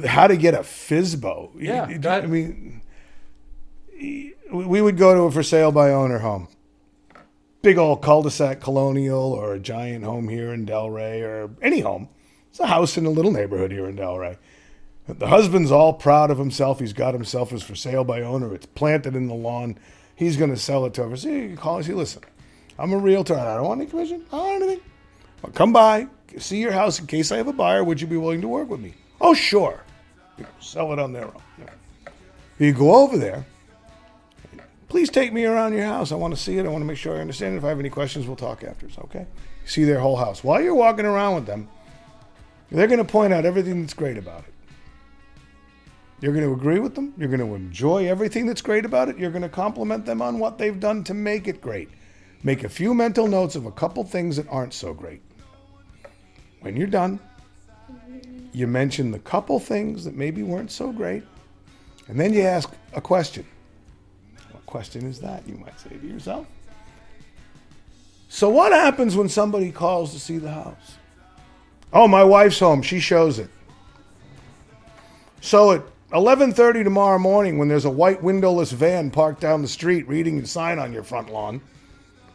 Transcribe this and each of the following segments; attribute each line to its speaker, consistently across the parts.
Speaker 1: How to get a FSBO.
Speaker 2: Yeah.
Speaker 1: I mean, we would go to a for sale by owner home. Big old cul-de-sac colonial or a giant home here in Delray or any home. It's a house in a little neighborhood here in Delray. The husband's all proud of himself. He's got himself as for sale by owner. It's planted in the lawn. He's going to sell it to her. So you call and say, listen, I'm a realtor. I don't want any commission. I don't want anything. I'll come by, see your house in case I have a buyer. Would you be willing to work with me? Oh, sure. Sell it on their own. You go over there. Please take me around your house. I want to see it. I want to make sure I understand it. If I have any questions, we'll talk afterwards, okay? See their whole house. While you're walking around with them, they're going to point out everything that's great about it. You're going to agree with them. You're going to enjoy everything that's great about it. You're going to compliment them on what they've done to make it great. Make a few mental notes of a couple things that aren't so great. When you're done, you mention the couple things that maybe weren't so great, and then you ask a question. What question is that, you might say to yourself? So what happens when somebody calls to see the house? Oh, my wife's home. She shows it. So at 11:30 tomorrow morning, when there's a white windowless van parked down the street reading a sign on your front lawn,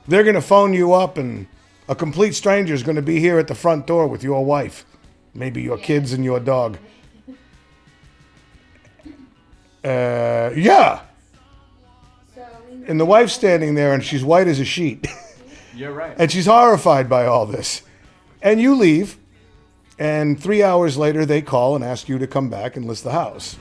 Speaker 1: they're going to phone you up and a complete stranger is going to be here at the front door with your wife, maybe your kids and your dog. Yeah. And the wife's standing there and she's white as a sheet.
Speaker 2: You're right.
Speaker 1: And she's horrified by all this. And you leave. And 3 hours later, they call and ask you to come back and list the house.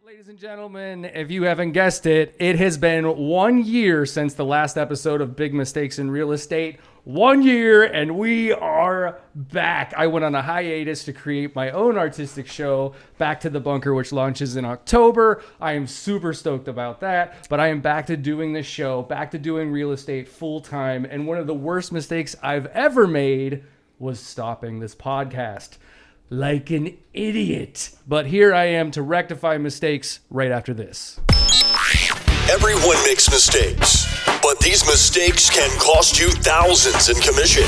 Speaker 2: Ladies and gentlemen, if you haven't guessed it, it has been 1 year since the last episode of Big Mistakes in Real Estate. 1 year, and we are back. I went on a hiatus to create my own artistic show, Back to the Bunker, which launches in October. I am super stoked about that, but I am back to doing this show, back to doing real estate full time, and one of the worst mistakes I've ever made was stopping this podcast. Like an idiot. But here I am to rectify mistakes right after this.
Speaker 3: Everyone makes mistakes, but these mistakes can cost you thousands in commission.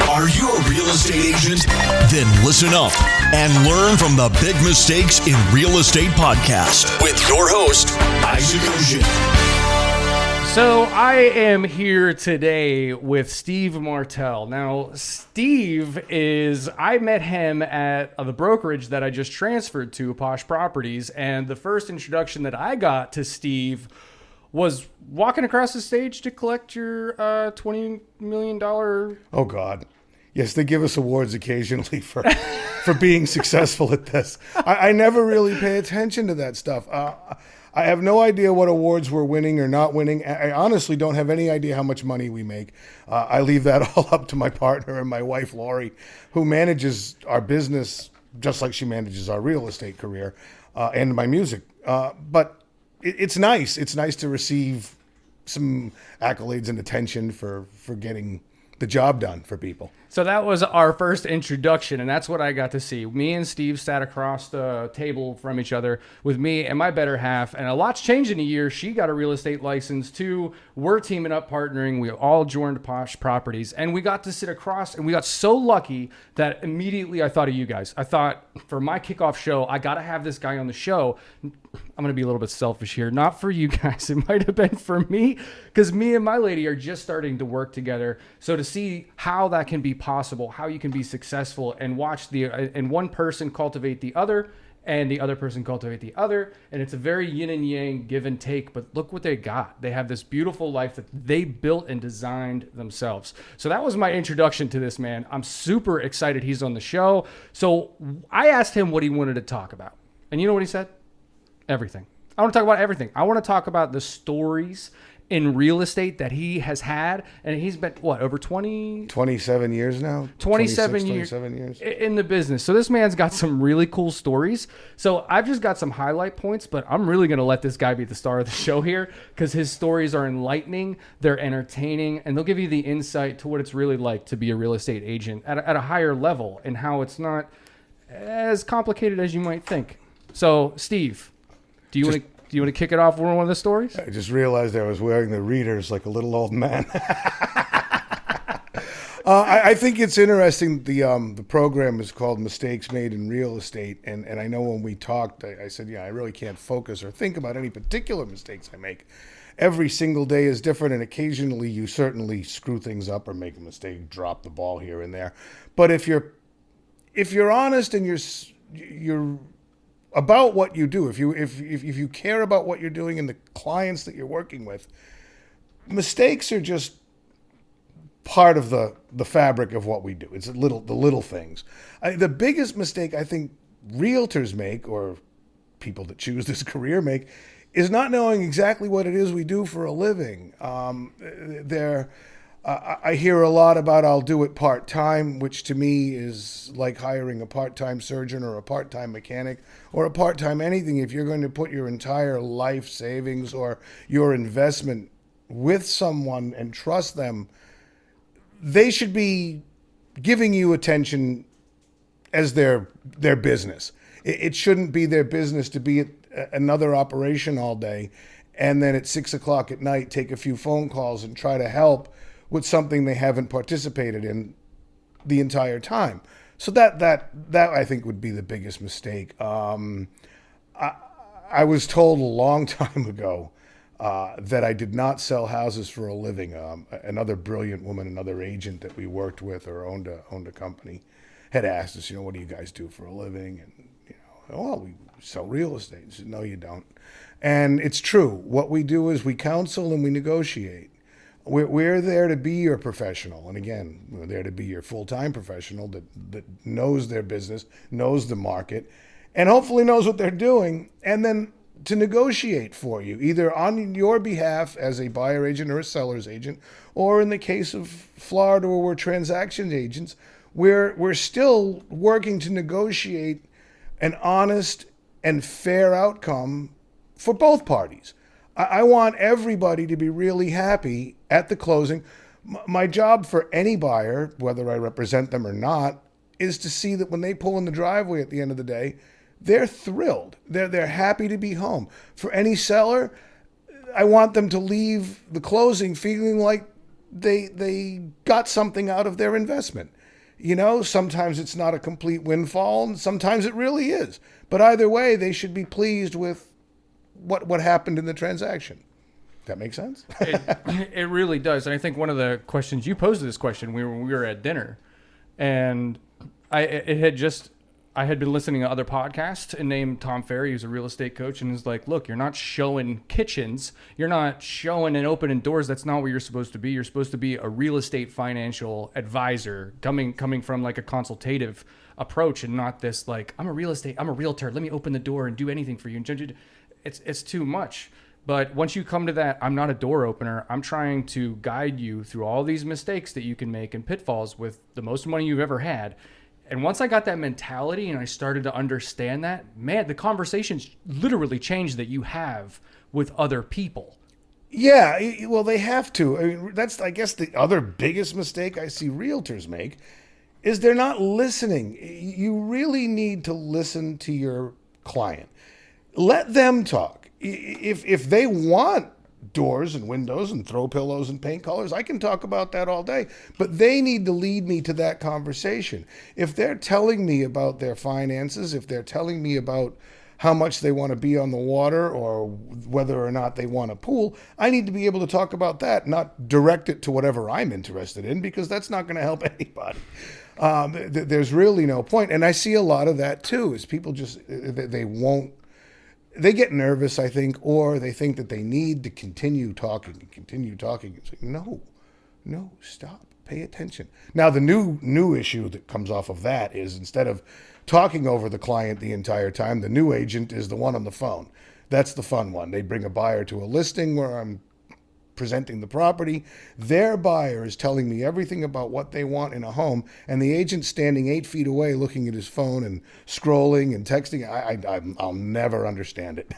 Speaker 3: Are you a real estate agent? Then listen up and learn from the Big Mistakes in Real Estate podcast with your host, Isaac Ocean.
Speaker 2: So I am here today with Steve Martel. Now, Steve I met him at the brokerage that I just transferred to, Posh Properties, and the first introduction that I got to Steve was walking across the stage to collect your $20 million.
Speaker 1: Oh, God. Yes, they give us awards occasionally for being successful at this. I never really pay attention to that stuff. I have no idea what awards we're winning or not winning. I honestly don't have any idea how much money we make. I leave that all up to my partner and my wife, Lori, who manages our business just like she manages our real estate career and my music. But it's nice. It's nice to receive some accolades and attention for getting the job done for people.
Speaker 2: So that was our first introduction, and that's what I got to see. Me and Steve sat across the table from each other with me and my better half, and a lot's changed in a year. She got a real estate license too. We're teaming up, partnering. We all joined Posh Properties, and we got to sit across, and we got so lucky that immediately I thought of you guys. I thought, for my kickoff show, I got to have this guy on the show. I'm going to be a little bit selfish here. Not for you guys. It might have been for me, because me and my lady are just starting to work together. So to see how that can be possible, how you can be successful and watch and one person cultivate the other and the other person cultivate the other. And it's a very yin and yang, give and take. But look what they got. They have this beautiful life that they built and designed themselves. So that was my introduction to this man. I'm super excited he's on the show. So I asked him what he wanted to talk about. And you know what he said? Everything. I want to talk about everything. I want to talk about the stories in real estate that he has had. And he's been, over
Speaker 1: 27 years now?
Speaker 2: 27 years in the business. So this man's got some really cool stories. So I've just got some highlight points, but I'm really going to let this guy be the star of the show here because his stories are enlightening, they're entertaining, and they'll give you the insight to what it's really like to be a real estate agent at a higher level and how it's not as complicated as you might think. So, Steve, do you want to kick it off with one of the stories?
Speaker 1: I just realized I was wearing the readers like a little old man. I think it's interesting. The program is called Mistakes Made in Real Estate, and I know when we talked, I said, yeah, I really can't focus or think about any particular mistakes I make. Every single day is different, and occasionally you certainly screw things up or make a mistake, drop the ball here and there. But if you're honest and you're about what you do, if you care about what you're doing and the clients that you're working with, mistakes are just part of the fabric of what we do. It's the little things. The biggest mistake I think realtors make, or people that choose this career make, is not knowing exactly what it is we do for a living. I hear a lot about I'll do it part-time, which to me is like hiring a part-time surgeon or a part-time mechanic or a part-time anything. If you're going to put your entire life savings or your investment with someone and trust them, they should be giving you attention as their business. It shouldn't be their business to be at another operation all day and then at 6 o'clock at night take a few phone calls and try to help with something they haven't participated in the entire time. So that I think would be the biggest mistake. I was told a long time ago that I did not sell houses for a living. Another brilliant woman, another agent that we worked with or owned a company, had asked us, what do you guys do for a living? And well, we sell real estate. I said, no, you don't. And it's true. What we do is we counsel and we negotiate. We're there to be your professional. And again, we're there to be your full-time professional that knows their business, knows the market, and hopefully knows what they're doing, and then to negotiate for you, either on your behalf as a buyer agent or a seller's agent, or in the case of Florida where we're transaction agents, we're still working to negotiate an honest and fair outcome for both parties. I want everybody to be really happy at the closing. My job for any buyer, whether I represent them or not, is to see that when they pull in the driveway at the end of the day, they're thrilled. They're happy to be home. For any seller, I want them to leave the closing feeling like they got something out of their investment. Sometimes it's not a complete windfall, and sometimes it really is. But either way, they should be pleased with what happened in the transaction. That makes sense?
Speaker 2: It really does. And I think one of the questions you posed this question, we were at dinner, and I had been listening to other podcasts and named Tom Ferry, who's a real estate coach, and is like, look, you're not showing kitchens. You're not showing and opening doors. That's not what you're supposed to be. You're supposed to be a real estate financial advisor coming from like a consultative approach and not this like, I'm a realtor. Let me open the door and do anything for you. And it's too much. But once you come to that, I'm not a door opener. I'm trying to guide you through all these mistakes that you can make and pitfalls with the most money you've ever had. And once I got that mentality and I started to understand that, man, the conversations literally changed that you have with other people.
Speaker 1: Yeah, well, they have to. I mean, that's, I guess, the other biggest mistake I see realtors make is they're not listening. You really need to listen to your client. Let them talk. If they want doors and windows and throw pillows and paint colors, I can talk about that all day, but they need to lead me to that conversation. If they're telling me about their finances, if they're telling me about how much they want to be on the water or whether or not they want a pool, I need to be able to talk about that, not direct it to whatever I'm interested in, because that's not going to help anybody. There's really no point. And I see a lot of that too, is people just, they get nervous, I think, or they think that they need to continue talking. It's like, no, stop, pay attention. Now, the new issue that comes off of that is instead of talking over the client the entire time, the new agent is the one on the phone. That's the fun one. They bring a buyer to a listing where I'm presenting the property. Their buyer is telling me everything about what they want in a home, and the agent's standing 8 feet away looking at his phone and scrolling and texting. I'll never understand it.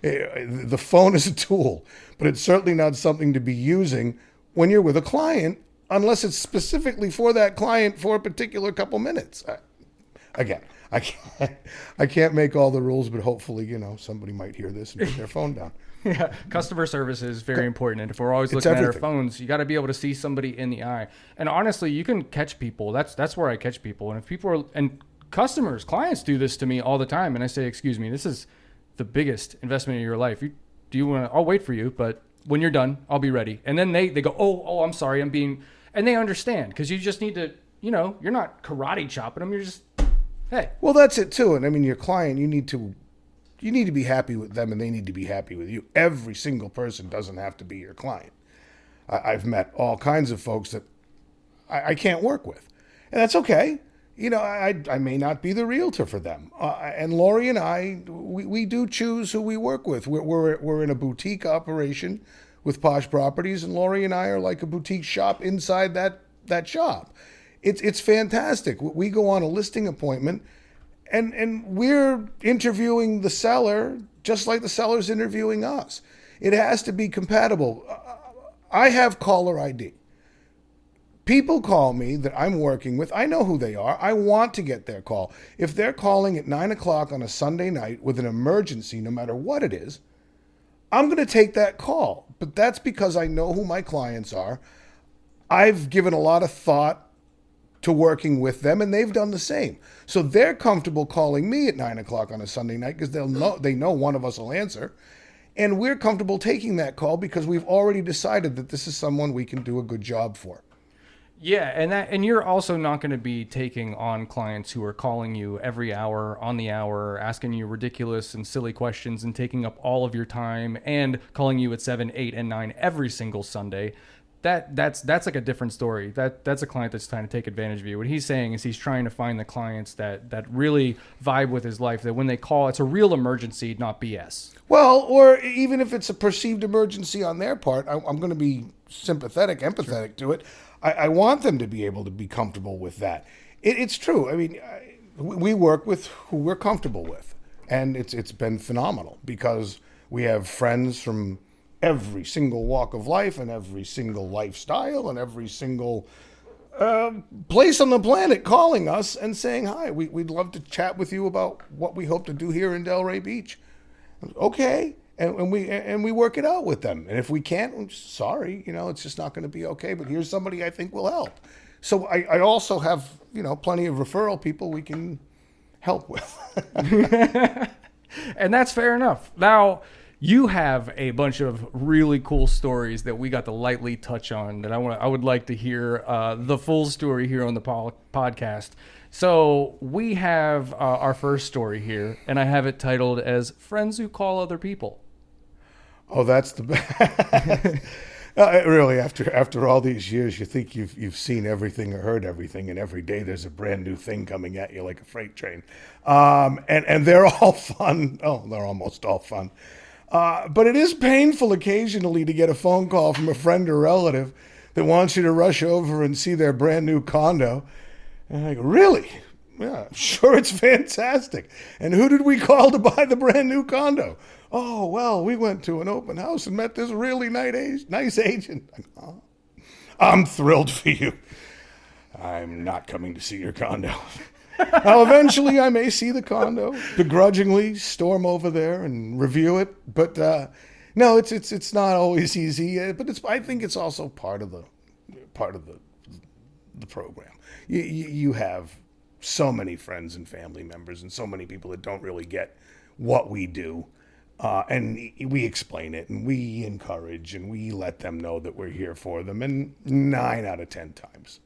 Speaker 1: The phone is a tool, but it's certainly not something to be using when you're with a client, unless it's specifically for that client for a particular couple minutes. Again, I can't make all the rules, but hopefully, somebody might hear this and put their phone down.
Speaker 2: Yeah, customer service is very important. And if we're always looking at our
Speaker 1: everything.
Speaker 2: phones, you got to be able to see somebody in the eye. And honestly, you can catch people. That's where I catch people. And if people are, and customers, clients do this to me all the time. And I say, excuse me, this is the biggest investment of your life. Do you want to, I'll wait for you, but when you're done, I'll be ready. And then they go, oh, I'm sorry. And they understand, because you just need to, you're not karate chopping them. You're just, hey.
Speaker 1: Well, that's it too. And I mean, your client, you need to be happy with them, and they need to be happy with you. Every single person doesn't have to be your client. I've met all kinds of folks that I can't work with, and that's okay. I may not be the realtor for them. And Lori and I, we do choose who we work with. We're in a boutique operation with Posh Properties, and Lori and I are like a boutique shop inside that shop. It's fantastic. We go on a listing appointment, and we're interviewing the seller just like the seller's interviewing us. It has to be compatible. I have caller ID. People call me that I'm working with. I know who they are. I want to get their call. If they're calling at 9 o'clock on a Sunday night with an emergency, no matter what it is, I'm going to take that call. But that's because I know who my clients are. I've given a lot of thought to working with them, and they've done the same. So they're comfortable calling me at 9 o'clock on a Sunday night because they know one of us will answer. And we're comfortable taking that call because we've already decided that this is someone we can do a good job for.
Speaker 2: Yeah, and you're also not going to be taking on clients who are calling you every hour on the hour, asking you ridiculous and silly questions and taking up all of your time and calling you at 7, 8, and 9 every single Sunday. That's like a different story. That's a client that's trying to take advantage of you. What he's saying is he's trying to find the clients that really vibe with his life, that when they call, it's a real emergency, not BS.
Speaker 1: Well, or even if it's a perceived emergency on their part, I'm going to be sympathetic, empathetic to it. I want them to be able to be comfortable with that. It's true. I mean, we work with who we're comfortable with, and it's been phenomenal because we have friends from every single walk of life and every single lifestyle and every single place on the planet calling us and saying, hi, we'd love to chat with you about what we hope to do here in Delray Beach. Okay. And we work it out with them. And if we can't, I'm sorry, it's just not going to be okay. But here's somebody I think will help. So I also have, plenty of referral people we can help with.
Speaker 2: And that's fair enough. Now, you have a bunch of really cool stories that we got to lightly touch on that I would like to hear the full story here on the podcast. So we have our first story here, and I have it titled as Friends Who Call Other People.
Speaker 1: Oh, that's the best. Really, after all these years, you think you've seen everything or heard everything, and every day there's a brand new thing coming at you like a freight train. And they're all fun. Oh, they're almost all fun. But it is painful occasionally to get a phone call from a friend or relative that wants you to rush over and see their brand new condo. And I go, really? Yeah, sure, it's fantastic. And who did we call to buy the brand new condo? Oh, well, we went to an open house and met this really nice agent. Oh, I'm thrilled for you. I'm not coming to see your condo. Now, eventually I may see the condo, begrudgingly storm over there and review it. But no, it's not always easy. But I think it's also part of the program. You have so many friends and family members and so many people that don't really get what we do. And we explain it and we encourage and we let them know that we're here for them. And 9 out of 10 times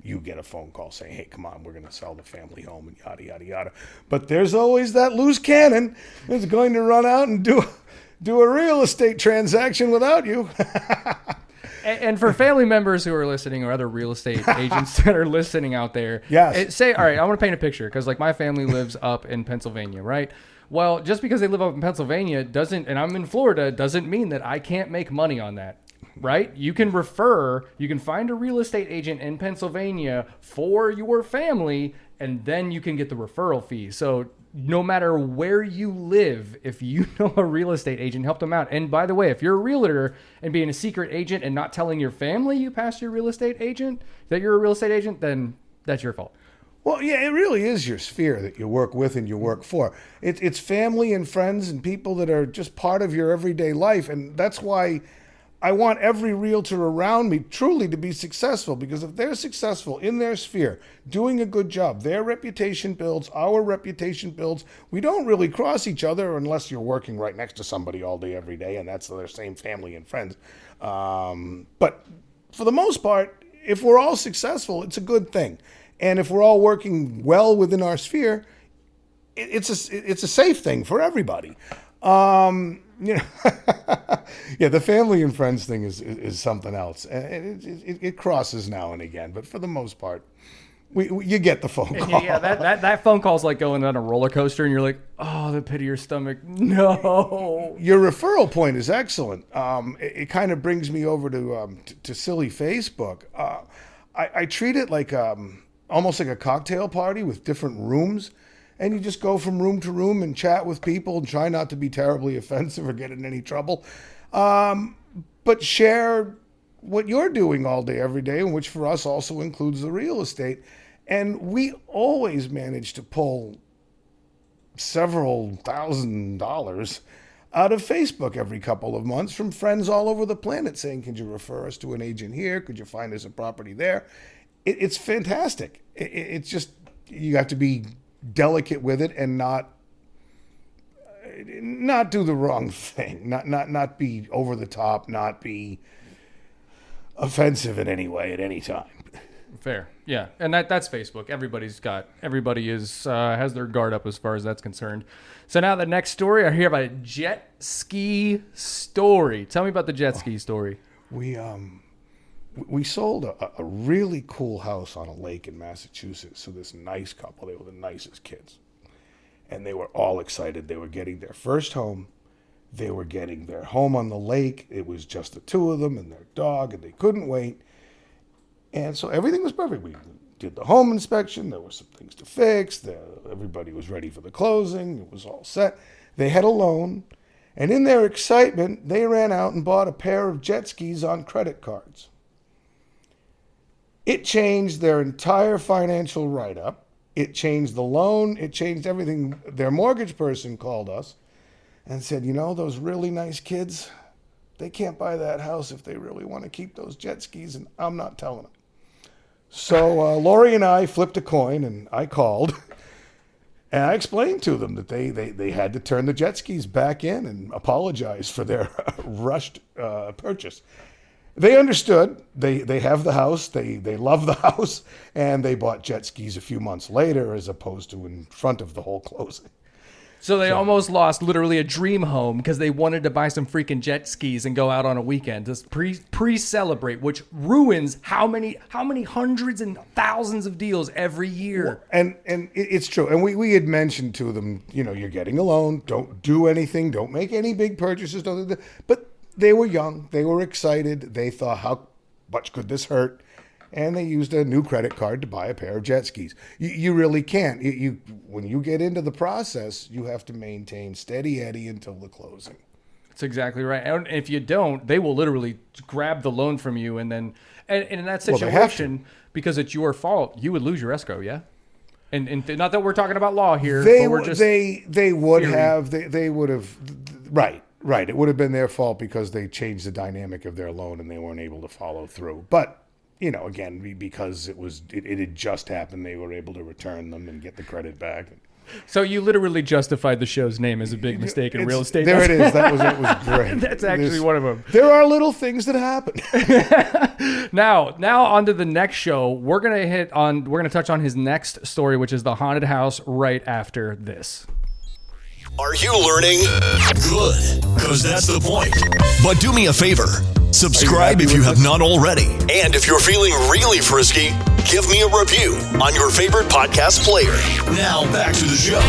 Speaker 1: you get a phone call saying, hey, come on, we're going to sell the family home and yada, yada, yada. But there's always that loose cannon that's going to run out and do a real estate transaction without you.
Speaker 2: And for family members who are listening or other real estate agents that are listening out there,
Speaker 1: yes.
Speaker 2: All right, I want to paint a picture because like my family lives up in Pennsylvania, right? Well, just because they live up in Pennsylvania and I'm in Florida, doesn't mean that I can't make money on that, right? You can find a real estate agent in Pennsylvania for your family, and then you can get the referral fee. So no matter where you live, if you know a real estate agent, help them out. And by the way, if you're a realtor and being a secret agent and not telling your family you passed your real estate agent, that you're a real estate agent, then that's your fault.
Speaker 1: Well, yeah, it really is your sphere that you work with and you work for. It's family and friends and people that are just part of your everyday life. And that's why I want every realtor around me truly to be successful, because if they're successful in their sphere, doing a good job, their reputation builds, our reputation builds. We don't really cross each other unless you're working right next to somebody all day, every day, and that's their same family and friends. But for the most part, if we're all successful, it's a good thing. And if we're all working well within our sphere, it's a safe thing for everybody. Yeah, the family and friends thing is something else. It crosses now and again, but for the most part, you get the phone call.
Speaker 2: Yeah, that phone call's like going on a roller coaster, and you're like, oh, the pit of your stomach. No.
Speaker 1: Your referral point is excellent. It kind of brings me over to silly Facebook. I treat it like almost like a cocktail party with different rooms. And you just go from room to room and chat with people and try not to be terribly offensive or get in any trouble. But share what you're doing all day, every day, and which for us also includes the real estate. And we always manage to pull several $1,000s out of Facebook every couple of months from friends all over the planet saying, could you refer us to an agent here? Could you find us a property there? It's fantastic. It's just, you have to be delicate with it and not do the wrong thing, not be over the top, not be offensive in any way at any time.
Speaker 2: Fair, yeah, and that's Facebook. Everybody has their guard up as far as that's concerned. So now the next story, I hear about a jet ski story. Tell me about the jet ski story. We sold a really cool house on a lake in Massachusetts to this nice couple. They were the nicest kids. And they were all excited. They were getting their first home. They were getting their home on the lake. It was just the two of them and their dog, and they couldn't wait. And so everything was perfect. We did the home inspection. There were some things to fix. Everybody was ready for the closing. It was all set. They had a loan. And in their excitement, they ran out and bought a pair of jet skis on credit cards. It changed their entire financial write-up. It changed the loan. It changed everything. Their mortgage person called us and said, those really nice kids, they can't buy that house if they really want to keep those jet skis, and I'm not telling them. So Lori and I flipped a coin, and I called, and I explained to them that they had to turn the jet skis back in and apologize for their rushed purchase. They understood. They have the house. They love the house, and they bought jet skis a few months later as opposed to in front of the whole closing. So they almost lost literally a dream home because they wanted to buy some freaking jet skis and go out on a weekend to pre-celebrate, which ruins how many hundreds and thousands of deals every year.
Speaker 1: And it's true. And we had mentioned to them, you're getting a loan. Don't do anything. Don't make any big purchases. But they were young. They were excited. They thought, how much could this hurt? And they used a new credit card to buy a pair of jet skis. You really can't. When you get into the process, you have to maintain steady Eddie until the closing.
Speaker 2: That's exactly right. And if you don't, they will literally grab the loan from you. And then, and in that situation, because it's your fault, you would lose your escrow, yeah? And not that we're talking about law here.
Speaker 1: They
Speaker 2: but we're just
Speaker 1: they would have. They would have. Right. It would have been their fault because they changed the dynamic of their loan and they weren't able to follow through. But, again, because it had just happened, they were able to return them and get the credit back.
Speaker 2: So you literally justified the show's name as a big mistake in real estate.
Speaker 1: There it is. That was great.
Speaker 2: That's actually one of them.
Speaker 1: There are little things that happen.
Speaker 2: Now on to the next show. We're gonna touch on his next story, which is the haunted house, right after this.
Speaker 3: Are you learning? Good, because that's the point. But do me a favor. Subscribe if you have not already. And if you're feeling really frisky, give me a review on your favorite podcast player. Now back to the show.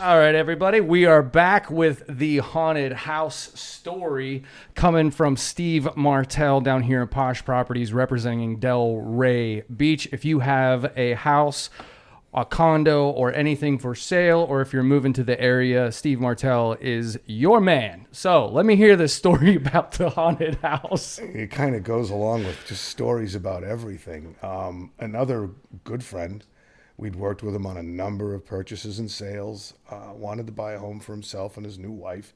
Speaker 2: All right, everybody. We are back with the haunted house story coming from Steve Martel down here in Posh Properties representing Delray Beach. If you have a house a condo or anything for sale, or if you're moving to the area, Steve Martel is your man. So let me hear this story about the haunted house.
Speaker 1: It kind of goes along with just stories about everything. Another good friend, we'd worked with him on a number of purchases and sales, wanted to buy a home for himself and his new wife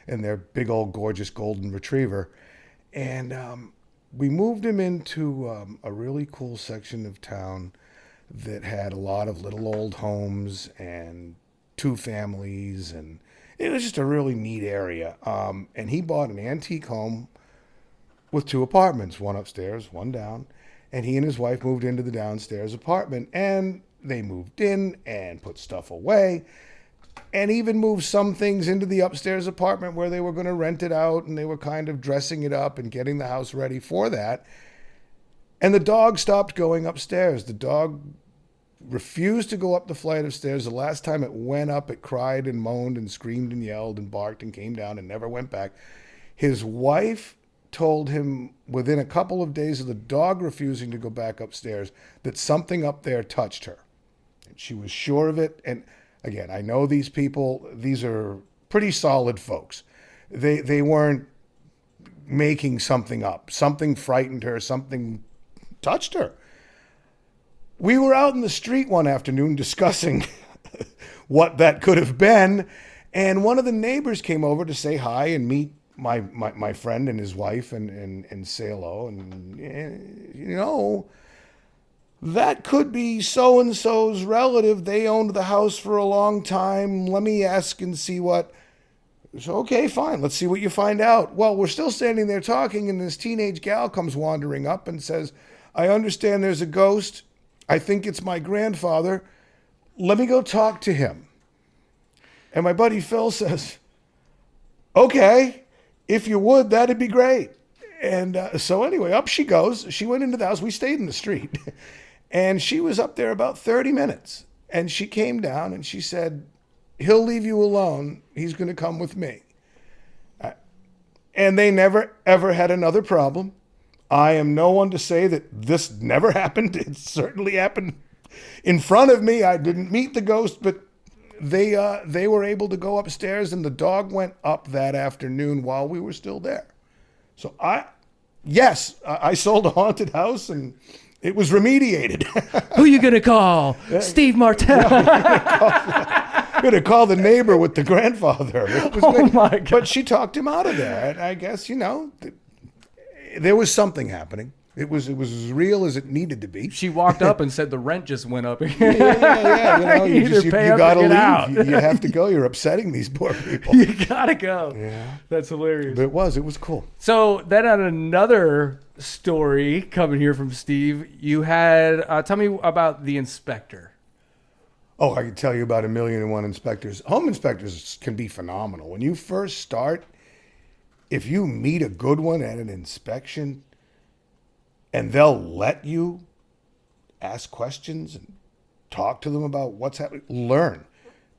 Speaker 1: and their big old gorgeous golden retriever. And we moved him into a really cool section of town that had a lot of little old homes and 2 families, and it was just a really neat area. And he bought an antique home with 2 apartments, one upstairs, one down. And he and his wife moved into the downstairs apartment, and they moved in and put stuff away and even moved some things into the upstairs apartment where they were going to rent it out, and they were kind of dressing it up and getting the house ready for that. And the dog stopped going upstairs. The dog refused to go up the flight of stairs. The last time it went up, it cried and moaned and screamed and yelled and barked and came down and never went back. His wife told him within a couple of days of the dog refusing to go back upstairs that something up there touched her. And she was sure of it. And again, I know these people, these are pretty solid folks. They weren't making something up. Something frightened her, something touched her. We were out in the street one afternoon discussing what that could have been, and one of the neighbors came over to say hi and meet my friend and his wife and say hello. And, you know, that could be so-and-so's relative. They owned the house for a long time. Let me ask and see what... So, okay, fine. Let's see what you find out. Well, we're still standing there talking, and this teenage gal comes wandering up and says, I understand there's a ghost. I think it's my grandfather. Let me go talk to him. And my buddy Phil says, okay, if you would, that'd be great. And so anyway, up she goes. She went into the house. We stayed in the street. And she was up there about 30 minutes. And she came down and she said, he'll leave you alone. He's going to come with me. And they never, ever had another problem. I am no one to say that this never happened. It certainly happened in front of me. I didn't meet the ghost, but they were able to go upstairs, and the dog went up that afternoon while we were still there. So I sold a haunted house, and it was remediated.
Speaker 2: Who you going to call? Steve Martel.
Speaker 1: I'm going to call the neighbor with the grandfather. It was
Speaker 2: Oh,
Speaker 1: good.
Speaker 2: my God.
Speaker 1: But she talked him out of there. And I guess, there was something happening. It was as real as it needed to be.
Speaker 2: She walked up and said the rent just went up.
Speaker 1: Yeah.
Speaker 2: You either pay up or
Speaker 1: gotta
Speaker 2: get
Speaker 1: leave.
Speaker 2: out.
Speaker 1: You have to go. You're upsetting these poor people.
Speaker 2: You gotta go.
Speaker 1: Yeah.
Speaker 2: That's hilarious.
Speaker 1: But it was cool.
Speaker 2: So then on another story coming here from Steve, you had, tell me about the inspector.
Speaker 1: Oh, I can tell you about 1,000,001 inspectors. Home inspectors can be phenomenal. When you first start, if you meet a good one at an inspection and they'll let you ask questions and talk to them about what's happening, learn.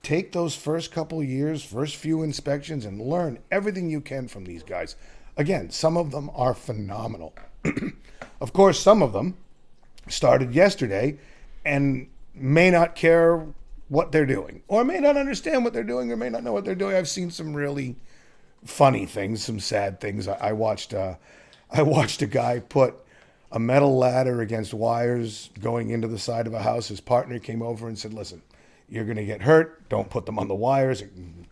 Speaker 1: Take those first couple of years, first few inspections, and learn everything you can from these guys. Again, some of them are phenomenal. Of course, some of them started yesterday and may not care what they're doing, or may not understand what they're doing, or may not know what they're doing. I've seen some really funny things, some sad things. I watched a guy put a metal ladder against wires going into the side of a house. His partner came over and said, listen, you're going to get hurt. Don't put them on the wires.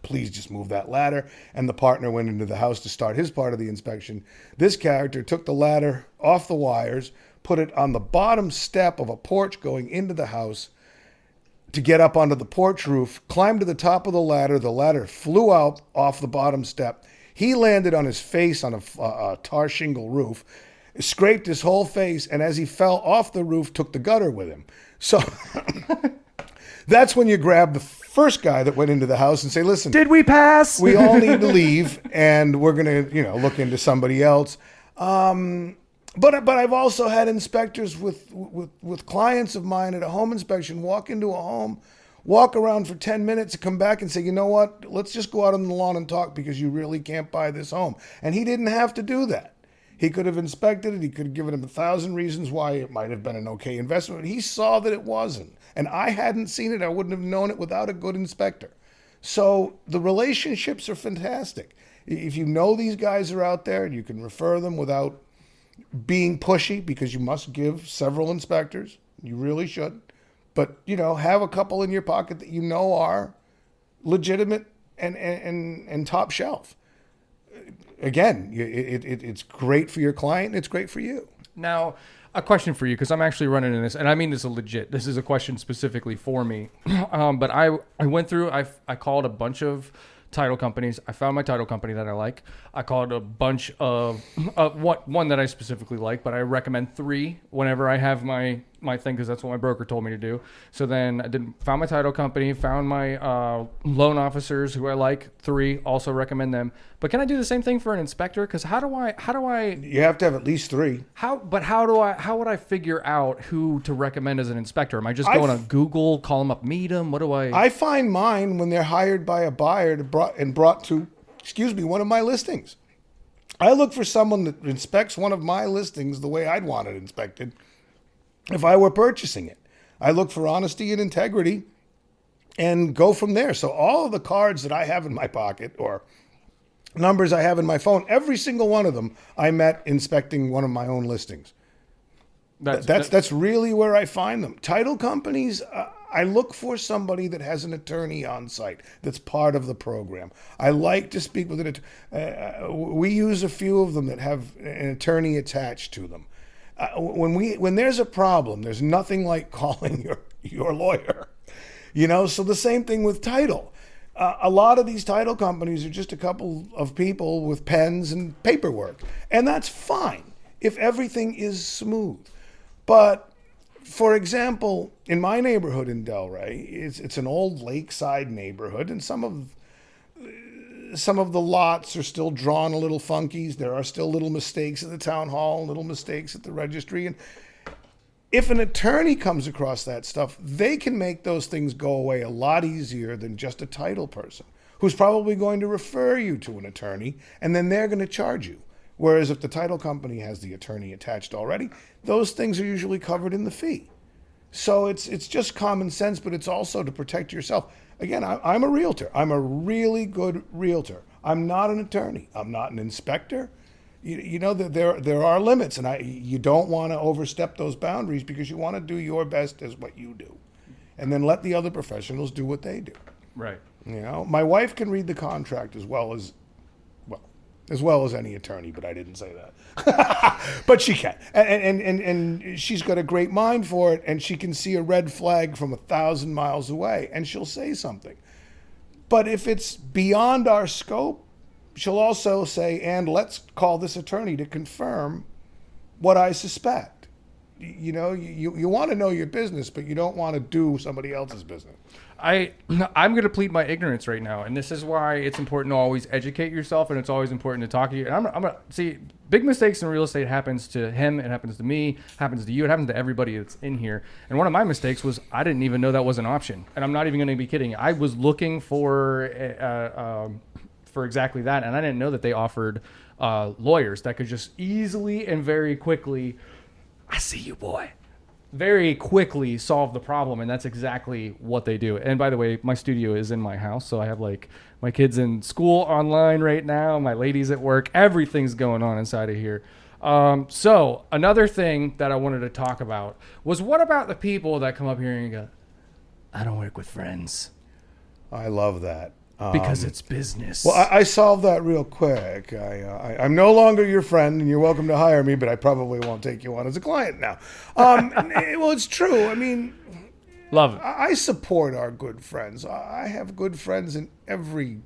Speaker 1: Please just move that ladder. And the partner went into the house to start his part of the inspection. This character took the ladder off the wires, put it on the bottom step of a porch going into the house to get up onto the porch roof, climbed to the top of the ladder. The ladder flew out off the bottom step. He landed on his face on a tar shingle roof, scraped his whole face, and as he fell off the roof, took the gutter with him. So that's when you grab the first guy that went into the house and say, listen,
Speaker 2: Did we pass?
Speaker 1: we all need to leave, and we're going to, look into somebody else. But I've also had inspectors with clients of mine at a home inspection walk into a home, walk around for 10 minutes, and come back and say, you know what, let's just go out on the lawn and talk because you really can't buy this home. And he didn't have to do that. He could have inspected it. He could have given him 1,000 reasons why it might have been an okay investment. He saw that it wasn't. And I hadn't seen it. I wouldn't have known it without a good inspector. So the relationships are fantastic. If you know these guys are out there, you can refer them without being pushy, because you must give several inspectors. You really should. But, have a couple in your pocket that you know are legitimate and top shelf. Again, it's great for your client and it's great for you.
Speaker 2: Now, a question for you, because I'm actually running in this, and I mean this is legit. This is a question specifically for me. But I went through, I called a bunch of title companies. I found my title company that I like. I called a bunch of, one that I specifically like, but I recommend 3 whenever I have my thing, because that's what my broker told me to do. So then I found my title company, found my loan officers who I like, 3, also recommend them. But can I do the same thing for an inspector? Because how do I?
Speaker 1: You have to have at least 3.
Speaker 2: How would I figure out who to recommend as an inspector? Am I just going on Google, call them up, meet them? What do I?
Speaker 1: I find mine when they're hired by a buyer brought to one of my listings. I look for someone that inspects one of my listings the way I'd want it inspected if I were purchasing it. I look for honesty and integrity and go from there. So all of the cards that I have in my pocket or numbers I have in my phone, every single one of them I met inspecting one of my own listings. That's really where I find them. Title companies, I look for somebody that has an attorney on site that's part of the program. I like to speak with an attorney. We use a few of them that have an attorney attached to them. When there's a problem, there's nothing like calling your lawyer. So the same thing with title. A lot of these title companies are just a couple of people with pens and paperwork, and that's fine if everything is smooth. But for example, in my neighborhood in Delray, it's an old lakeside neighborhood, and some of the lots are still drawn a little funky. There are still little mistakes at the town hall, little mistakes at the registry. And if an attorney comes across that stuff, they can make those things go away a lot easier than just a title person, who's probably going to refer you to an attorney, and then they're going to charge you. Whereas if the title company has the attorney attached already, those things are usually covered in the fee. So it's just common sense, but it's also to protect yourself. Again, I'm a realtor. I'm a really good realtor. I'm not an attorney. I'm not an inspector. There are limits, and you don't want to overstep those boundaries, because you want to do your best as what you do, and then let the other professionals do what they do.
Speaker 2: Right.
Speaker 1: My wife can read the contract as well as any attorney, but I didn't say that. But she can, and she's got a great mind for it, and she can see a red flag from 1,000 miles away, and she'll say something. But if it's beyond our scope, she'll also say, and let's call this attorney to confirm what I suspect. You want to know your business, but you don't want to do somebody else's business.
Speaker 2: I'm going to plead my ignorance right now, and this is why it's important to always educate yourself, and it's always important to talk to you. And I'm going to see, big mistakes in real estate happens to him, it happens to me, happens to you, it happens to everybody that's in here. And one of my mistakes was I didn't even know that was an option, and I'm not even going to be kidding. I was looking for exactly that, and I didn't know that they offered lawyers that could just easily and very quickly, I see you, boy, very quickly solve the problem. And that's exactly what they do. And by the way, my studio is in my house, so I have like my kids in school online right now, my ladies at work, everything's going on inside of here. So another thing that I wanted to talk about was, what about the people that come up here and go, I don't work with friends?
Speaker 1: I love that.
Speaker 2: Because it's business.
Speaker 1: Well, I solved that real quick. I'm no longer your friend, and you're welcome to hire me, but I probably won't take you on as a client now. Well, it's true. I mean,
Speaker 2: love it.
Speaker 1: I support our good friends. I have good friends in every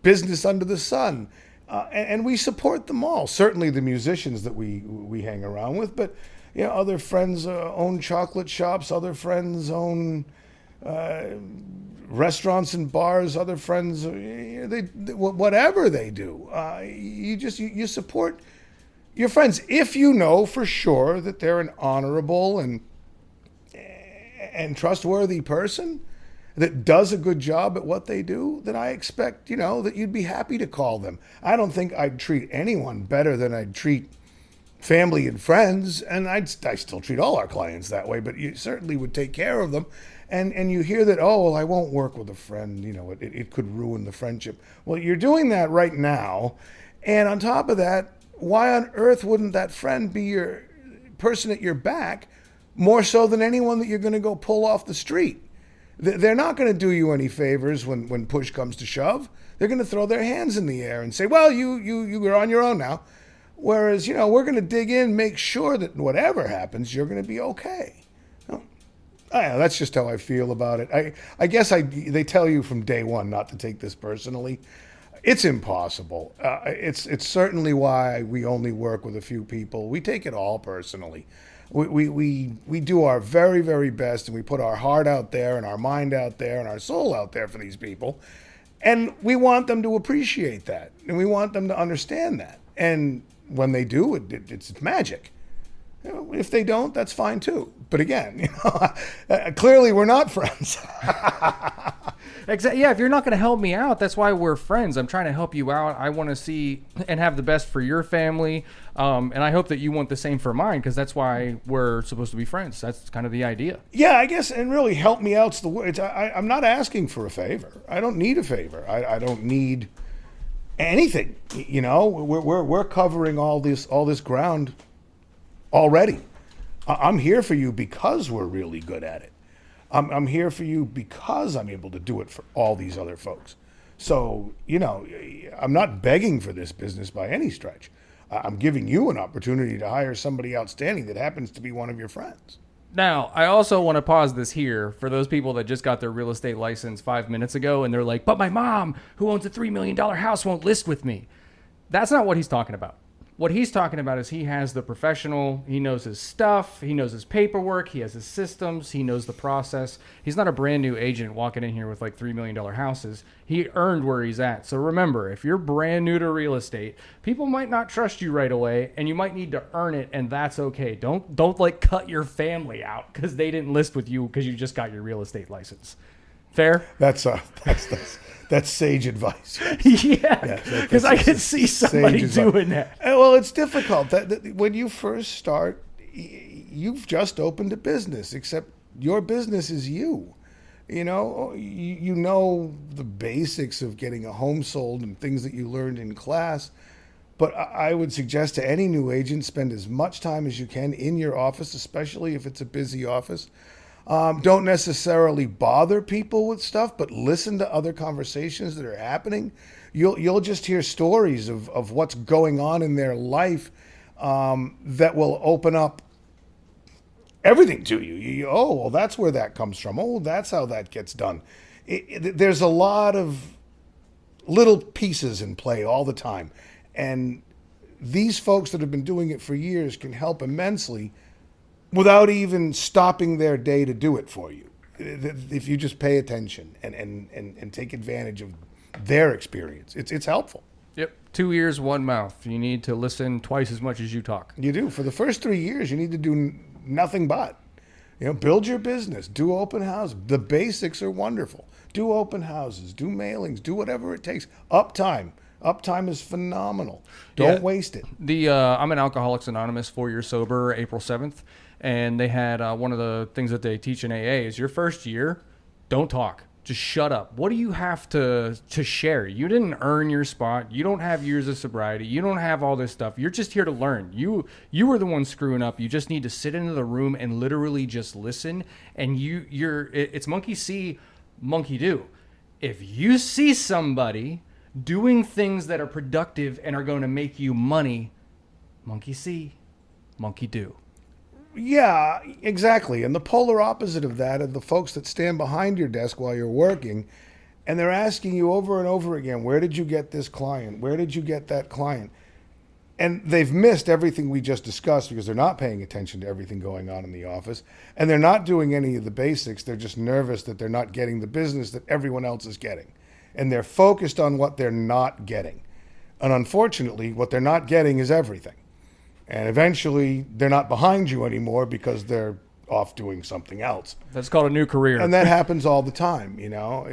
Speaker 1: business under the sun, and we support them all. Certainly the musicians that we hang around with, but other friends own chocolate shops. Other friends own restaurants and bars. Other friends, whatever they do, you support your friends if you know for sure that they're an honorable and trustworthy person. that does a good job at what they do, then I expect, that you'd be happy to call them. I don't think I'd treat anyone better than I'd treat family and friends, and I still treat all our clients that way, but you certainly would take care of them. And you hear that, oh, well, I won't work with a friend, it could ruin the friendship. Well, you're doing that right now, and on top of that, why on earth wouldn't that friend be your person at your back more so than anyone that you're going to go pull off the street? They're not going to do you any favors when push comes to shove. They're going to throw their hands in the air and say, well, you're on your own now. Whereas, we're going to dig in, make sure that whatever happens, you're going to be okay. That's just how I feel about it. I guess they tell you from day one not to take this personally. It's impossible. It's certainly why we only work with a few people. We take it all personally. We do our very, very best, and we put our heart out there and our mind out there and our soul out there for these people. And we want them to appreciate that, and we want them to understand that. And when they do, it's magic. If they don't, that's fine too. But again, clearly we're not friends.
Speaker 2: Exactly. Yeah, if you're not going to help me out, that's why we're friends. I'm trying to help you out. I want to see and have the best for your family, and I hope that you want the same for mine, because that's why we're supposed to be friends. That's kind of the idea.
Speaker 1: Yeah, I guess, and really help me out's the word. I'm not asking for a favor. I don't need a favor. I don't need anything. We're covering all this ground already. I'm here for you because we're really good at it. I'm here for you because I'm able to do it for all these other folks. So, I'm not begging for this business by any stretch. I'm giving you an opportunity to hire somebody outstanding that happens to be one of your friends.
Speaker 2: Now, I also want to pause this here for those people that just got their real estate license 5 minutes ago and they're like, but my mom, who owns a $3 million house, won't list with me. That's not what he's talking about. What he's talking about is he has the professional, he knows his stuff, he knows his paperwork, he has his systems, he knows the process. He's not a brand new agent walking in here with like $3 million houses. He earned where he's at. So remember, if you're brand new to real estate, people might not trust you right away, and you might need to earn it, and that's okay. Don't like cut your family out because they didn't list with you because you just got your real estate license. Fair?
Speaker 1: That's sage advice.
Speaker 2: Yeah, because I could see somebody doing that.
Speaker 1: Well, it's difficult. That when you first start, you've just opened a business, except your business is you. You know the basics of getting a home sold and things that you learned in class. But I would suggest to any new agent, spend as much time as you can in your office, especially if it's a busy office. Don't necessarily bother people with stuff, but listen to other conversations that are happening. You'll just hear stories of what's going on in their life that will open up everything to you. Oh, well, that's where that comes from. Oh, that's how that gets done. There's a lot of little pieces in play all the time. And these folks that have been doing it for years can help immensely without even stopping their day to do it for you, if you just pay attention and take advantage of their experience. It's helpful.
Speaker 2: Yep. 2 ears, 1 mouth. You need to listen twice as much as you talk.
Speaker 1: You do. For the first 3 years, you need to do nothing but, build your business, do open houses. The basics are wonderful. Do open houses, do mailings, do whatever it takes. Uptime. Uptime is phenomenal. Don't waste it.
Speaker 2: I'm an Alcoholics Anonymous, 4 years sober, April 7th. And they had one of the things that they teach in AA is your first year, don't talk. Just shut up. What do you have to share? You didn't earn your spot. You don't have years of sobriety. You don't have all this stuff. You're just here to learn. You were the one screwing up. You just need to sit into the room and literally just listen. And it's monkey see, monkey do. If you see somebody doing things that are productive and are going to make you money, monkey see, monkey do.
Speaker 1: Yeah, exactly. And the polar opposite of that are the folks that stand behind your desk while you're working, and they're asking you over and over again, where did you get this client? Where did you get that client? And they've missed everything we just discussed because they're not paying attention to everything going on in the office, and they're not doing any of the basics. They're just nervous that they're not getting the business that everyone else is getting. And they're focused on what they're not getting. And unfortunately, what they're not getting is everything. And eventually, they're not behind you anymore because they're off doing something else.
Speaker 2: That's called a new career.
Speaker 1: And that happens all the time, you know.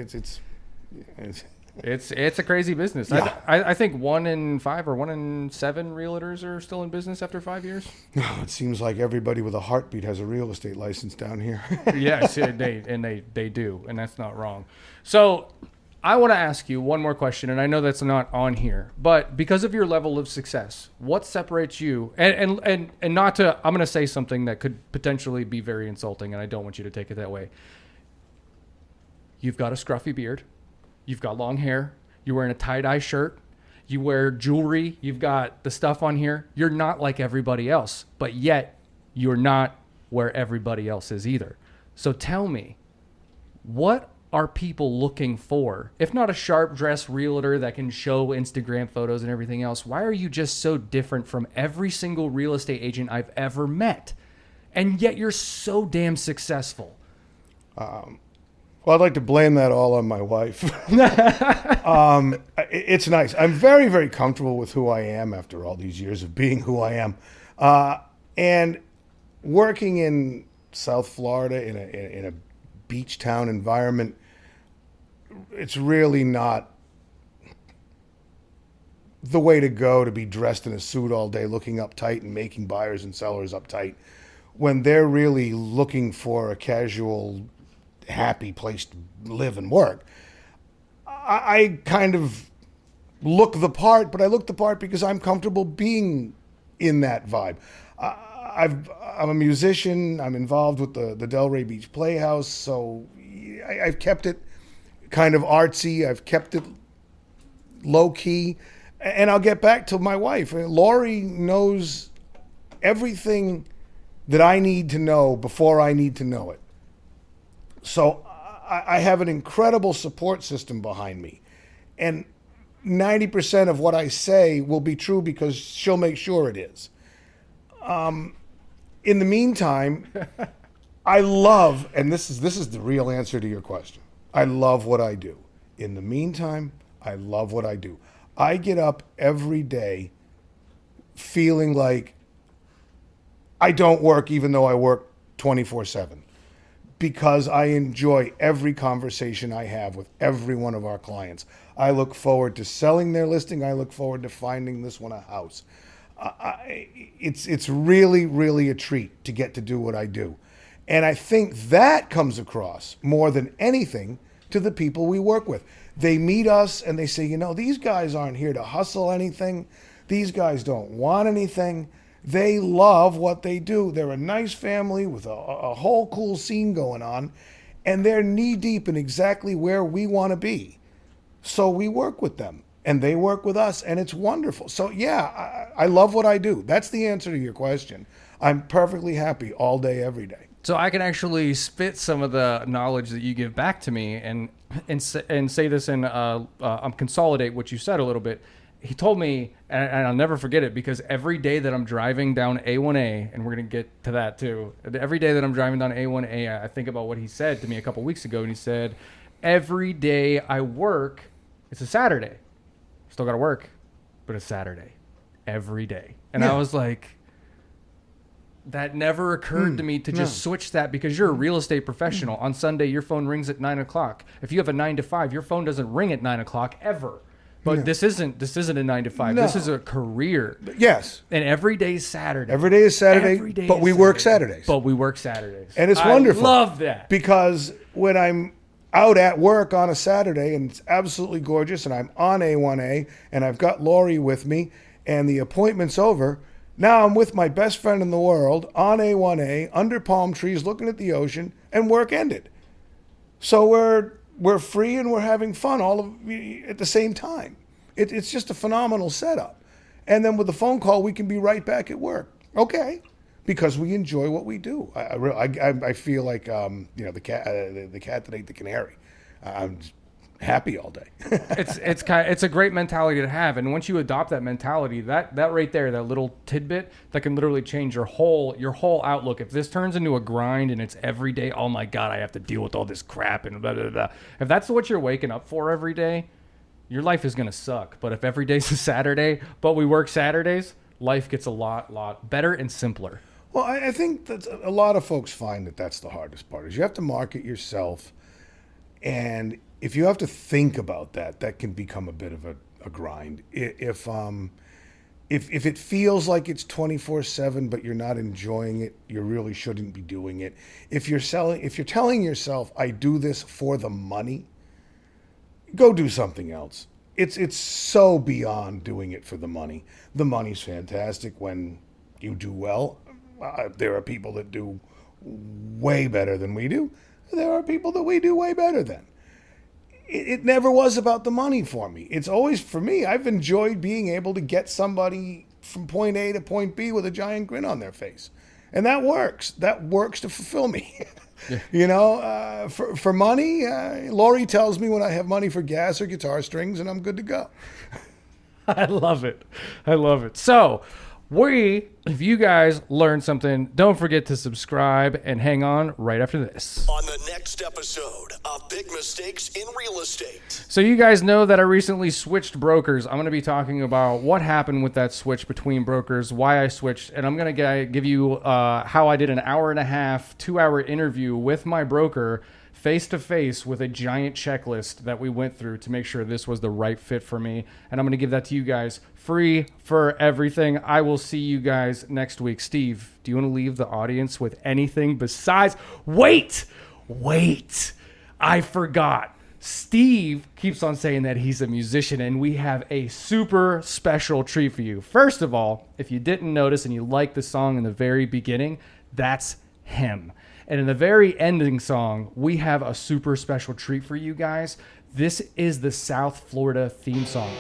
Speaker 2: It's a crazy business.
Speaker 1: Yeah.
Speaker 2: I think 1 in 5 or 1 in 7 realtors are still in business after 5 years.
Speaker 1: It seems like everybody with a heartbeat has a real estate license down here.
Speaker 2: Yes, they do, and that's not wrong. So I want to ask you one more question, and I know that's not on here, but because of your level of success, what separates you? And not to, I'm going to say something that could potentially be very insulting, and I don't want you to take it that way. You've got a scruffy beard. You've got long hair. You're wearing a tie-dye shirt. You wear jewelry. You've got the stuff on here. You're not like everybody else, but yet you're not where everybody else is either. So tell me, what are people looking for? If not a sharp-dressed realtor that can show Instagram photos and everything else, why are you just so different from every single real estate agent I've ever met? And yet you're so damn successful.
Speaker 1: Well, I'd like to blame that all on my wife. It's nice. I'm very, very comfortable with who I am after all these years of being who I am. And working in South Florida in a beach town environment, it's really not the way to go to be dressed in a suit all day, looking uptight and making buyers and sellers uptight when they're really looking for a casual, happy place to live and work. I kind of look the part, but I look the part because I'm comfortable being in that vibe. I'm a musician. I'm involved with the Delray Beach Playhouse, so I've kept it kind of artsy. I've kept it low key, and I'll get back to my wife. Lori knows everything that I need to know before I need to know it. So I have an incredible support system behind me. And 90% of what I say will be true because she'll make sure it is. In the meantime, I love, and this is the real answer to your question, I love what I do. In the meantime, I love what I do. I get up every day feeling like I don't work even though I work 24/7. Because I enjoy every conversation I have with every one of our clients. I look forward to selling their listing. I look forward to finding this one a house. It's really, really a treat to get to do what I do. And I think that comes across more than anything to the people we work with. They meet us and they say, you know, these guys aren't here to hustle anything. These guys don't want anything. They love what they do. They're a nice family with a whole cool scene going on, and they're knee-deep in exactly where we want to be. So we work with them, and they work with us, and it's wonderful. So, yeah, I love what I do. That's the answer to your question. I'm perfectly happy all day, every day.
Speaker 2: So I can actually spit some of the knowledge that you give back to me and say this and consolidate what you said a little bit. He told me, and I'll never forget it, because every day that I'm driving down A1A, and we're going to get to that too, every day that I'm driving down A1A, I think about what he said to me a couple weeks ago, and he said, every day I work, it's a Saturday. Still got to work, but it's Saturday. Every day. And I was like, that never occurred to me to just switch that, because you're a real estate professional. On Sunday, your phone rings at 9 o'clock. If you have a 9 to 5, your phone doesn't ring at 9 o'clock ever. But this isn't a 9 to 5. No. This is a career.
Speaker 1: Yes.
Speaker 2: And every day is Saturday.
Speaker 1: Every day is Saturday, but we work Saturdays.
Speaker 2: But we work Saturdays.
Speaker 1: And it's wonderful.
Speaker 2: I love that.
Speaker 1: Because when I'm out at work on a Saturday and it's absolutely gorgeous and I'm on A1A and I've got Lori with me and the appointment's over, now I'm with my best friend in the world on A1A under palm trees looking at the ocean, and work ended. So we're free and we're having fun at the same time. It's just a phenomenal setup. And then with the phone call, we can be right back at work. Okay, because we enjoy what we do. I feel like the cat that ate the canary. I'm just happy all day.
Speaker 2: It's a great mentality to have, and once you adopt that mentality, that right there, that little tidbit, that can literally change your whole outlook. If this turns into a grind and it's every day, oh my God, I have to deal with all this crap and blah, blah, blah. If that's what you're waking up for every day, your life is gonna suck. But if every day's a Saturday, but we work Saturdays, life gets a lot better and simpler.
Speaker 1: Well, I think that a lot of folks find that that's the hardest part is you have to market yourself. And if you have to think about that, that can become a bit of a grind. If it feels like it's 24/7, but you're not enjoying it, you really shouldn't be doing it. If you're telling yourself, I do this for the money, go do something else. It's so beyond doing it for the money. The money's fantastic when you do well. There are people that do way better than we do. There are people that we do way better than. It never was about the money for me. It's always, for me, I've enjoyed being able to get somebody from point A to point B with a giant grin on their face. And that works. That works to fulfill me. Yeah. For money, Lori tells me when I have money for gas or guitar strings, and I'm good to go.
Speaker 2: I love it. I love it. So, if you guys learned something, don't forget to subscribe and hang on right after this.
Speaker 3: On the next episode of Big Mistakes in Real Estate.
Speaker 2: So you guys know that I recently switched brokers. I'm going to be talking about what happened with that switch between brokers, why I switched, and I'm going to give you how I did an 1.5-hour, 2-hour interview with my broker face-to-face with a giant checklist that we went through to make sure this was the right fit for me. And I'm going to give that to you guys free for everything. I will see you guys next week. Steve, do you want to leave the audience with anything besides... Wait! I forgot. Steve keeps on saying that he's a musician, and we have a super special treat for you. First of all, if you didn't notice and you liked the song in the very beginning, that's him. And in the very ending song, we have a super special treat for you guys. This is the South Florida theme song.